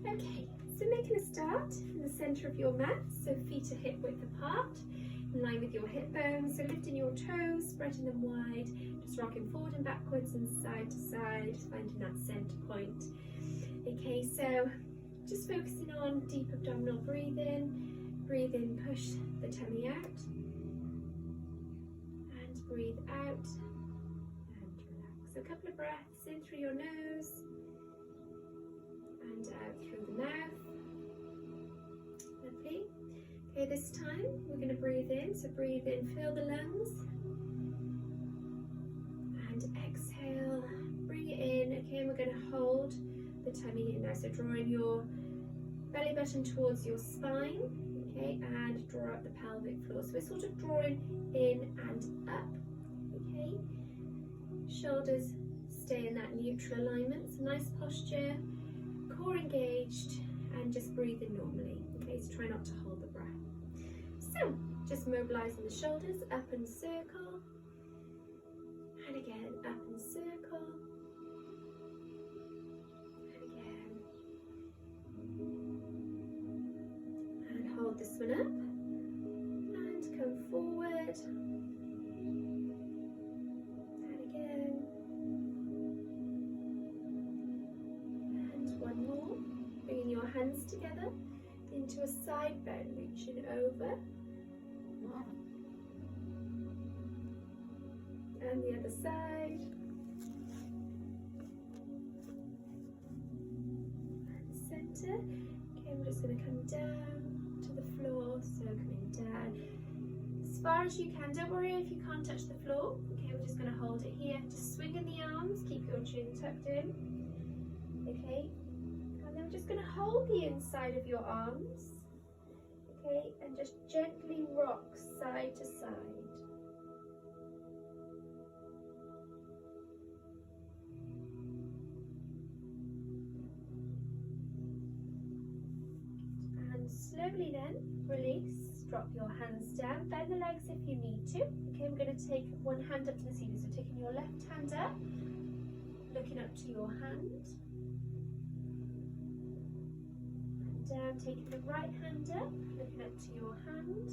Okay, so making a start in the centre of your mat, so feet are hip width apart, in line with your hip bones, so lifting your toes, spreading them wide, just rocking forward and backwards and side to side, finding that centre point. Okay, so just focusing on deep abdominal breathing. Breathe in, push the tummy out, and breathe out, and relax. So a couple of breaths in through your nose, and out through the mouth. Lovely. Okay, this time we're going to breathe in. So breathe in, fill the lungs, and exhale, bring it in. Okay, and we're going to hold the tummy in now. So drawing your belly button towards your spine, okay, and draw up the pelvic floor. So we're sort of drawing in and up, okay. Shoulders stay in that neutral alignment. So nice posture, core engaged, and just breathing normally. Okay, so try not to hold the breath. So just mobilizing the shoulders, up and circle, and again, up and circle, and again. And hold this one up, and come forward, and again, and one more. Bringing your hands together into a side bend, reaching over, and the other side, and center. Okay, I'm just going to come down to the floor, so coming down as far as you can. Don't worry if you can't touch the floor. Okay, we're just going to hold it here. Just swing in the arms, keep your chin tucked in. Okay, and then we're just going to hold the inside of your arms. Okay, and just gently rock side to side. And slowly then release, drop your hands down, bend the legs if you need to. Okay, I'm going to take one hand up to the ceiling, so taking your left hand up, looking up to your hand, and down, taking the right hand up, looking up to your hand,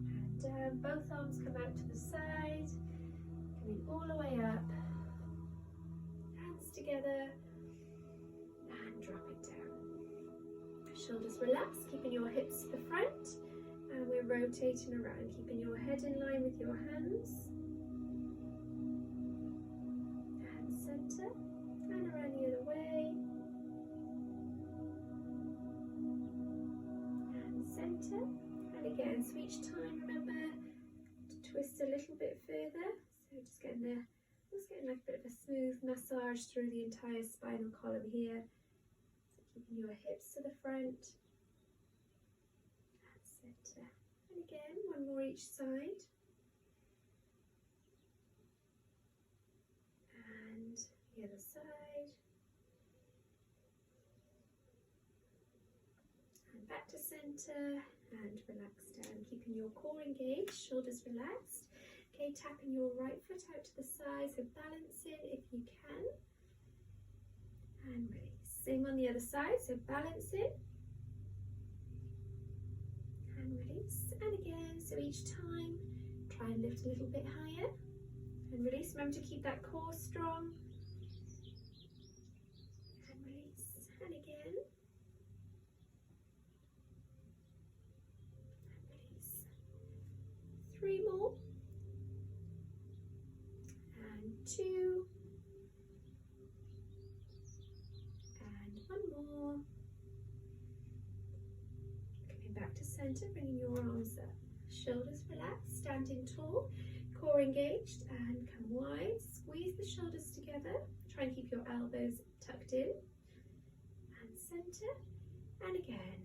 and down. Both arms come out to the side, coming all the way up, hands together, and drop it down. Shoulders relax, keeping your hips to the front, and we're rotating around, keeping your head in line with your hands, and center, and around the other way, and center, and again. So each time remember to twist a little bit further, so just getting like a bit of a smooth massage through the entire spinal column here. Keeping your hips to the front, and center, and again, one more each side, and the other side, and back to center, and relax down, keeping your core engaged, shoulders relaxed. Okay, tapping your right foot out to the side, so balancing if you can, and release. Same on the other side, so balance it, and release, and again. So each time, try and lift a little bit higher, and release. Remember to keep that core strong, and release, and again, and release. 3 more, and 2, more. Coming back to center, bringing your arms up, shoulders relaxed, standing tall, core engaged, and come wide. Squeeze the shoulders together, try and keep your elbows tucked in, and center, and again,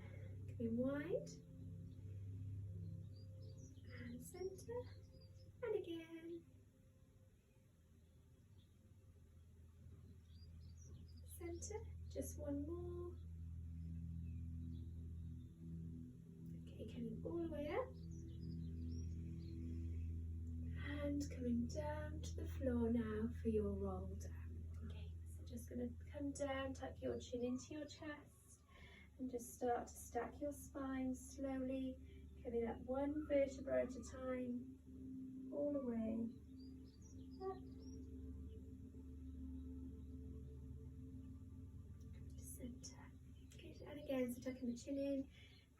coming wide, and center, and again, center. Just one more. Okay, coming all the way up, and coming down to the floor now for your roll down. Okay, so just going to come down, tuck your chin into your chest, and just start to stack your spine slowly, coming up one vertebra at a time, all the way up to center. Good. And again, so tucking the chin in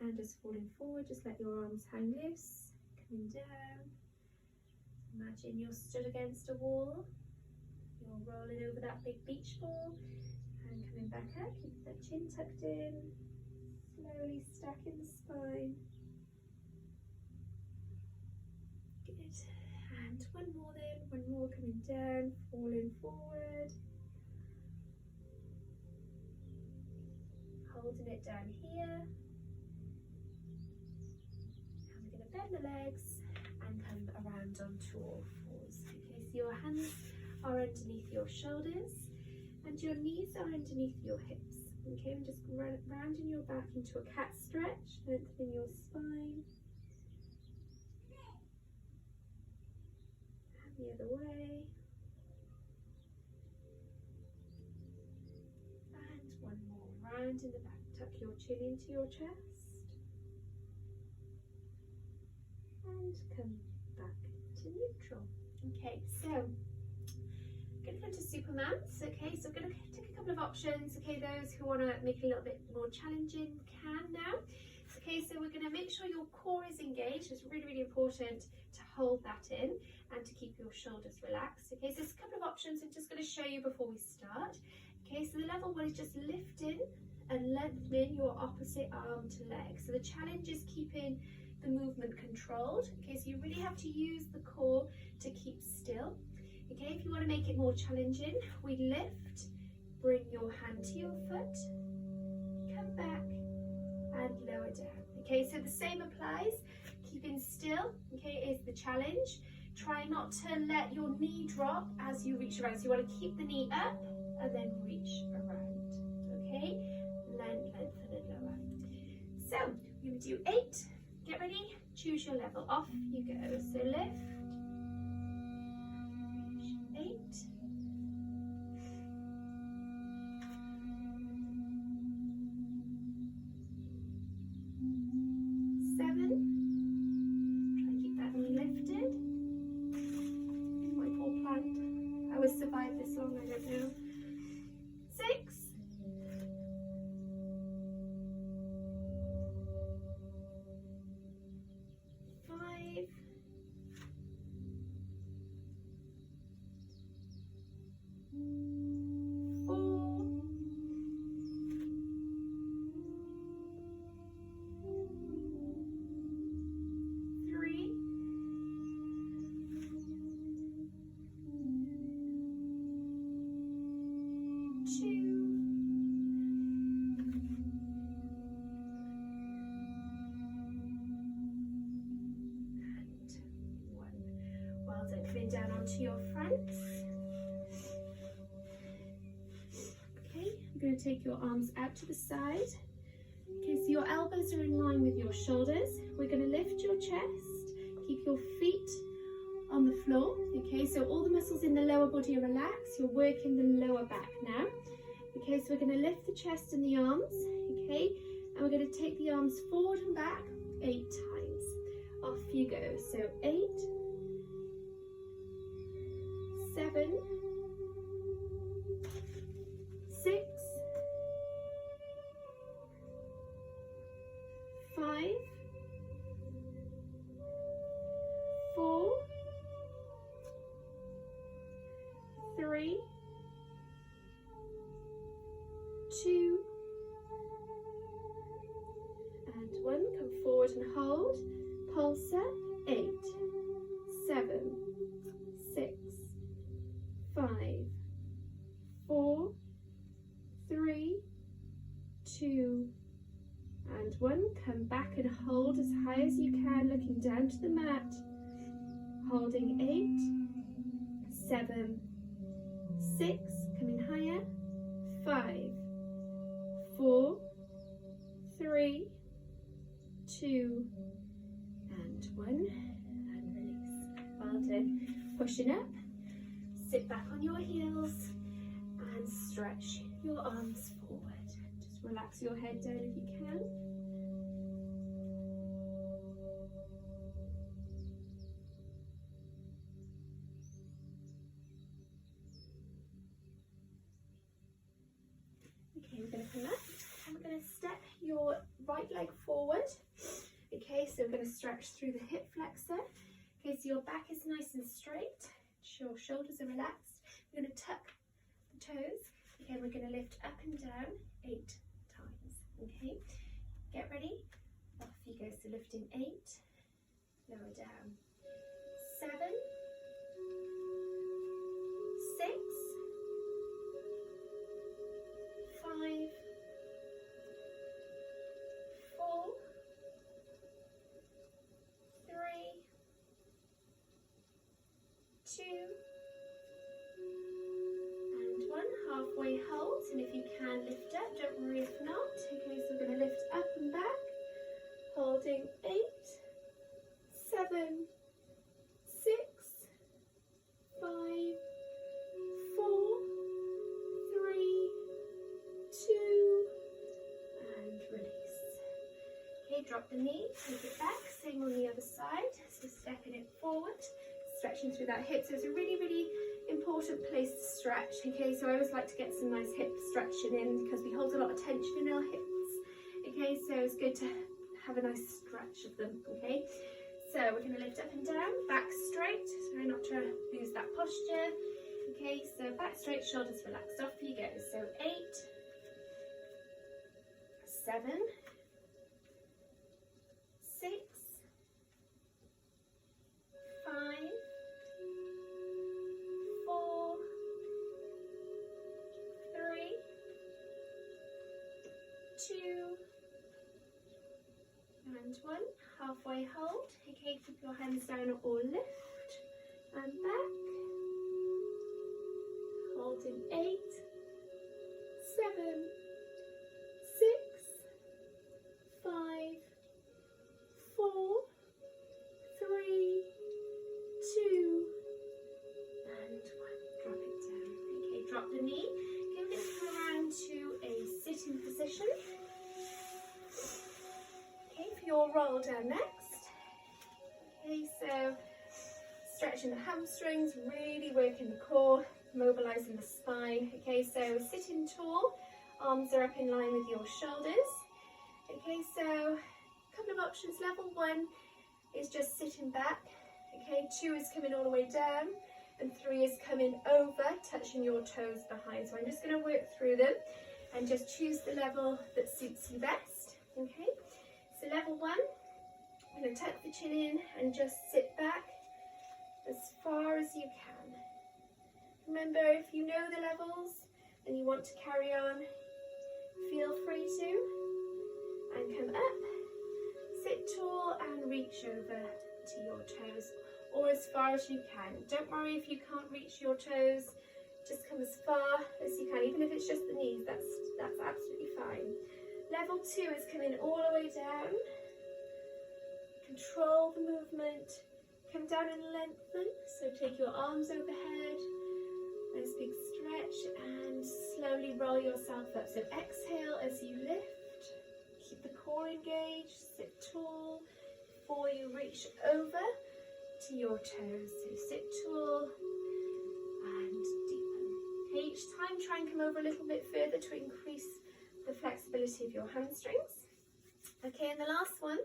and just falling forward, just let your arms hang loose, coming down. Imagine you're stood against a wall, you're rolling over that big beach ball, and coming back up, keep that chin tucked in, slowly stacking the spine. Good. And one more then, one more coming down, falling forward. Holding it down here. And we're going to bend the legs and come around onto all fours. Okay, so your hands are underneath your shoulders and your knees are underneath your hips. Okay, I'm just rounding your back into a cat stretch, lengthening your spine. And the other way. And one more, round in the back. Tuck your chin into your chest. And come back to neutral. Okay, so I'm going to come to Supermans. Okay, so I'm going to take a couple of options. Okay, those who want to make it a little bit more challenging can now. Okay, so we're going to make sure your core is engaged. It's really, really important to hold that in and to keep your shoulders relaxed. Okay, so there's a couple of options I'm just going to show you before we start. Okay, so the level one is just lifting and lengthening your opposite arm to leg. So the challenge is keeping the movement controlled. Okay, so you really have to use the core to keep still. Okay, if you want to make it more challenging, we lift, bring your hand to your foot, come back and lower down. Okay, so the same applies. Keeping still, okay, is the challenge. Try not to let your knee drop as you reach around. So you want to keep the knee up and then reach around. Okay, lengthen and lower. So we're going to do 8. Get ready, choose your level. Off you go. So lift, 8, 7. Try and keep that knee lifted. My poor plant. I would survive this long, I don't know. 6. 5. 4. 3. 2. Well done, coming down onto your fronts. Okay, you're going to take your arms out to the side. Okay, so your elbows are in line with your shoulders. We're going to lift your chest, keep your feet on the floor. Okay, so all the muscles in the lower body are relaxed. You're working the lower back now. Okay, so we're going to lift the chest and the arms. Okay, and we're going to take the arms forward and back 8 times. Off you go. So 8, 7, 6, 5, 4, 3, 2, and 1. Come forward and hold. Pulse up. 8, 7, 6, 5, 4, 3, 2, and 1. Come back and hold as high as you can, looking down to the mat. Holding 8, 7, 6, coming higher. 5, 4, 3, 2, and 1. And release. Well done. Pushing up. Sit back on your heels And stretch your arms forward. Just relax your head down if you can. Okay, we're going to come up and we're going to step your right leg forward. Okay, so we're going to stretch through the hip flexor. Okay, so your back is nice and straight. Your shoulders are relaxed. We're going to tuck the toes. Okay, we're going to lift up and down 8 times. Okay, get ready. Off you go. So lifting 8, lower down. 7, 6, 5, 4, 3, 2, and 1. Halfway hold, and if you can lift up, don't worry if not. Okay, so we're going to lift up and back, holding 8, 7, 6, 5, 4, 3, 2, and release. Okay, drop the knee, take it back, same on the other side. So stepping it forward, stretching through that hip. So it's a really, really important place to stretch. Okay, so I always like to get some nice hip stretching in because we hold a lot of tension in our hips. Okay, so it's good to have a nice stretch of them. Okay, so we're going to lift up and down, back straight, so not to lose that posture. Okay, so back straight, shoulders relaxed. Off you go. So 8, 7, 6, 5, 4, 3, 2, and 1. Halfway hold. Okay, keep your hands down or lift and back. Holding 8, 7, 6, 5, 4, 3, 2, and 1. Drop it down. Okay, drop the knee. Okay, we're going to come around to a sitting position. Okay, for your roll down next. Okay, so stretching the hamstrings, really working the core, mobilizing the spine. Okay, so sitting tall, arms are up in line with your shoulders. Okay, so a couple of options. Level 1 is just sitting back. Okay, 2 is coming all the way down, and 3 is coming over, touching your toes behind. So I'm just going to work through them and just choose the level that suits you best. Okay, so level 1, I'm going to tuck the chin in and just sit back as far as you can. Remember, if you know the levels and you want to carry on, feel free to. And come up, sit tall and reach over to your toes, or as far as you can. Don't worry if you can't reach your toes, just come as far as you can, even if it's just the knees, that's absolutely fine. Level 2 is coming all the way down. Control the movement, come down and lengthen, so take your arms overhead, nice big stretch, and slowly roll yourself up. So exhale as you lift, keep the core engaged, sit tall before you reach over to your toes. So sit tall and deepen. Okay, each time try and come over a little bit further to increase the flexibility of your hamstrings. Okay, and the last one.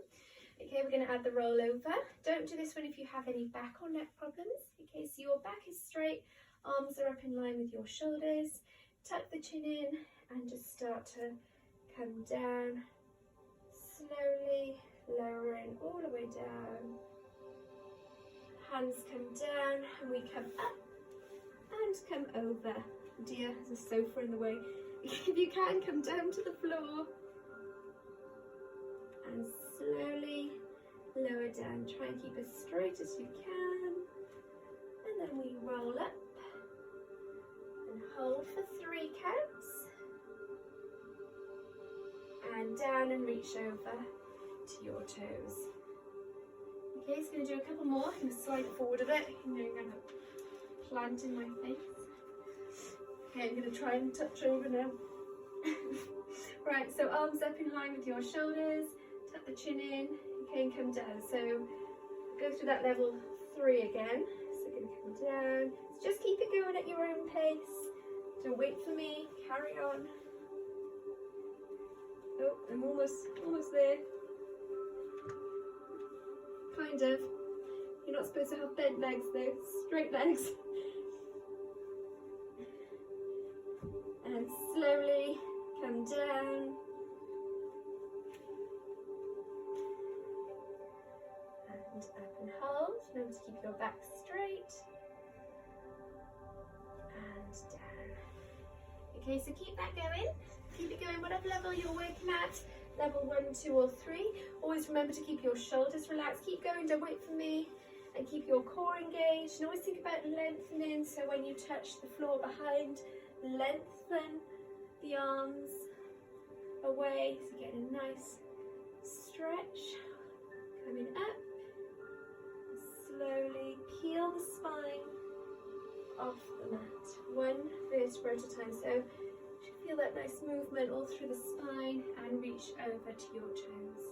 Okay, we're going to add the roll over. Don't do this one if you have any back or neck problems. Okay, so your back is straight, arms are up in line with your shoulders. Tuck the chin in and just start to come down, slowly lowering all the way down. Hands come down and we come up and come over. Dear, there's a sofa in the way. If you can, come down to the floor. And slowly lower down. Try and keep as straight as you can. And then we roll up and hold for 3 counts. And down and reach over to your toes. Okay, so I'm going to do a couple more. I'm going to slide forward a bit. I'm going to plant in my face. Okay, I'm going to try and touch over now. Right, so arms up in line with your shoulders, tuck the chin in, okay, and come down. So go through that level 3 again. So going to come down. So just keep it going at your own pace. Don't wait for me, carry on. Oh, I'm almost there. Kind of. You're not supposed to have bent legs though, straight legs. And slowly come down. And up and hold. Remember to keep your back straight. And down. Okay, so keep that going. Keep it going, whatever level you're working at. Level 1, 2 or 3. Always remember to keep your shoulders relaxed. Keep going, don't wait for me. And keep your core engaged. And always think about lengthening, so when you touch the floor behind, lengthen the arms away. So getting a nice stretch. Coming up. Slowly peel the spine off the mat. One vertebra at a time. So feel that nice movement all through the spine and reach over to your toes.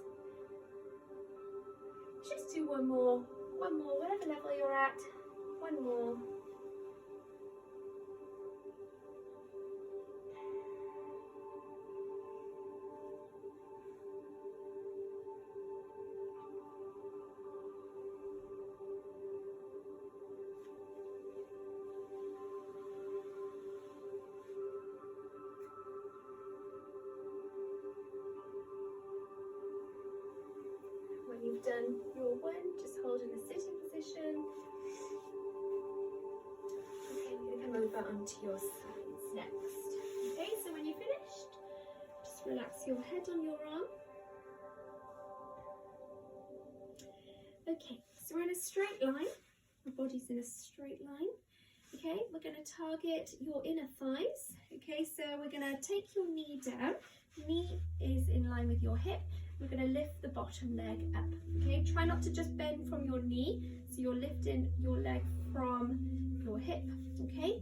Just do one more, whatever level you're at. One more. You've done your one, just hold in the sitting position. Okay, we're going to come over onto your sides next. Okay, so when you're finished, just relax your head on your arm. Okay, so we're in a straight line. Our body's in a straight line. Okay, we're going to target your inner thighs. Okay, so we're going to take your knee down. Knee is in line with your hip. We're going to lift the bottom leg up. Okay, try not to just bend from your knee, so you're lifting your leg from your hip. Okay,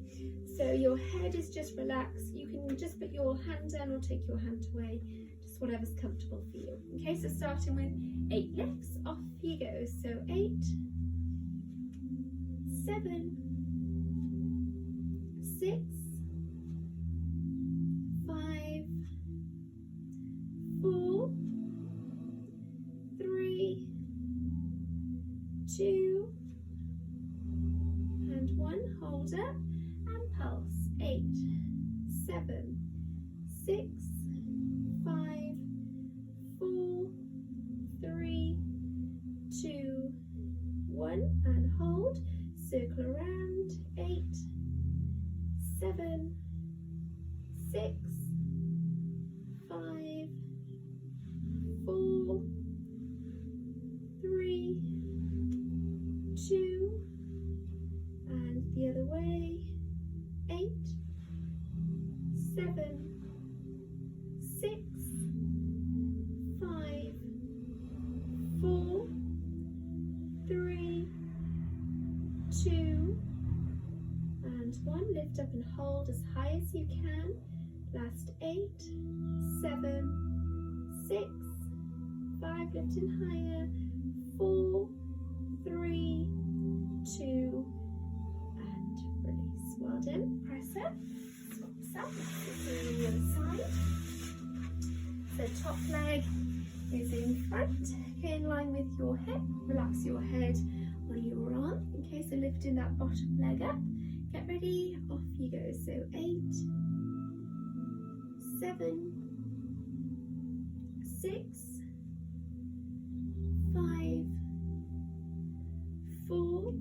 so your head is just relaxed. You can just put your hand down or take your hand away, just whatever's comfortable for you. Okay, so starting with 8 lifts, off you go. So 8, 7, 6, 5, 4, 3, 2, and 1. Hold up and pulse. 8, 7, 6, 5, 4, 3, 2, 1, and hold. Circle around. 8, 7, 6, 5, 4, 3, 2, and the other way. 8, 7, 6, 5, 4, 3, 2, and 1. Lift up and hold as high as you can. Last 8, 7, 6, 5, lifting higher. 4, 3, 2, and release. Well done. Press up. Swap this up. Let's do the other side. So top leg is in front. Okay, in line with your hip. Relax your head on your arm. Okay, so lifting that bottom leg up. Get ready. Off you go. So 8, 7, 6, 5, 4,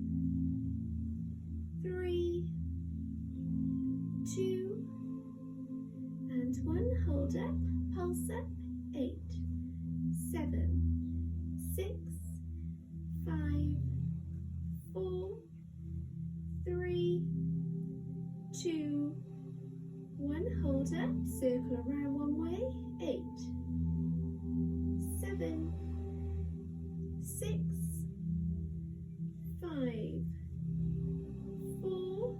3, 2, and 1. Hold up, pulse up. 8, 7, 6, 5, 4, 3, 2, 1. Hold up, circle around one way. 8, 7, 6, 5, 4,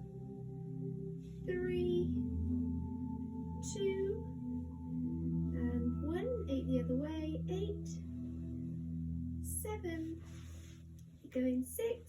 3, 8, 7, keep going, 6,